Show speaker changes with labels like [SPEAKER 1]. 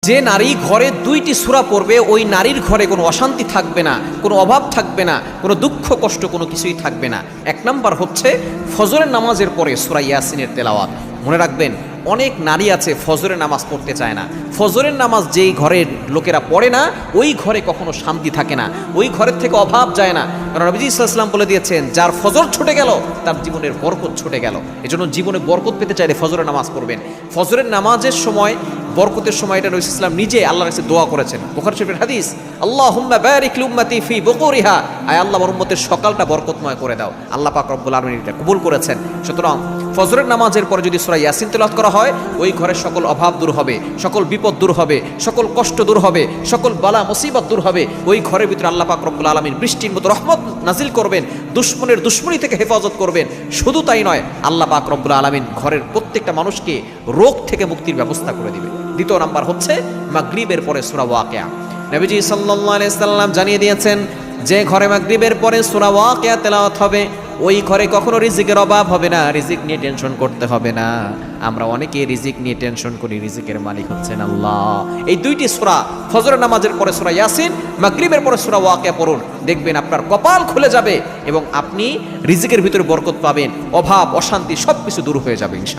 [SPEAKER 1] যে নারী ঘরে 2টি সূরা পড়বে ওই নারীর ঘরে কোনো অশান্তি থাকবে না, কোনো অভাব থাকবে না, কোনো দুঃখ কষ্ট কোনো কিছুই থাকবে না। 1 নাম্বার হচ্ছে ফজরের নামাজের পরে সূরা ইয়াসিনের তেলাওয়াত। মনে রাখবেন, অনেক নারী আছে ফজরের নামাজ পড়তে চায় না। ফজরের নামাজ যেই ঘরের লোকেরা পড়ে না ওই ঘরে কখনো শান্তি থাকে না, ওই ঘরের থেকে অভাব যায় না। কারণ নবীজি সাল্লাল্লাহু আলাইহি ওয়াসাল্লাম বলে দিয়েছেন, যার ফজর ছুটে গেল তার জীবনের বরকত ছুটে গেল। এজন্য জীবনে বরকত পেতে চাইলে ফজরের নামাজ পড়বেন। ফজরের নামাজের সময়, বরকতের সময়, এটা নবী সাল্লাল্লাহু আলাইহি ওয়াসাল্লাম নিজে আল্লাহর কাছে দোয়া করেছেন। বুখারী শরীফের হাদিস, আল্লাহুম্মা বারিক লিউম্মতি ফি বুকুরিহা, আয় আল্লাহ আমার উম্মতের সকালটা বরকতময় করে দাও। আল্লাহ পাক রব্বুল আলামিন এটা কবুল করেছেন। সুতরাং ফজরের নামাজের পরে যদি সূরা ইয়াসিন তেলাওয়াত করা হয়, ওই ঘরের সকল অভাব দূর হবে, সকল বিপদ দূর হবে, সকল কষ্ট দূর হবে, সকল বালা মুসিবত দূর হবে। ওই ঘরের ভিতরে আল্লাহ পাক রব্বুল আলামিন বৃষ্টির মতো রহমত নাজিল করবেন, দুশমনের দুশমনি থেকে হেফাজত করবেন। শুধু তাই নয়, আল্লাহ পাক রব্বুল আলামিন ঘরের প্রত্যেকটা মানুষকে রোগ থেকে মুক্তির ব্যবস্থা করে দিবে। দ্বিতীয় নাম্বার হচ্ছে মাগরিবের পরে সূরা ওয়াকিয়া। নবীজি সাল্লাল্লাহু আলাইহি সাল্লাম জানিয়ে দিয়েছেন, যে ঘরে মাগরিবের পরে সূরা ওয়াকিয়া তেলাওয়াত হবে ওই ঘরে কখনো রিজিকের অভাব হবে না, রিজিক নিয়ে টেনশন করতে হবে না। আমরা অনেকে রিজিক নিয়ে টেনশন করি, রিজিকের মালিক হচ্ছেন আল্লাহ। এই 2টি সূরা, ফজরের নামাজের পরে সূরা ইয়াসিন, মাগরিবের পরে সূরা ওয়াকিয়া পড়ুন, দেখবেন আপনার কপাল খুলে যাবে এবং আপনি রিজিকের ভিতরে বরকত পাবেন, অভাব অশান্তি সবকিছু দূর হয়ে যাবে ইনশাআল্লাহ।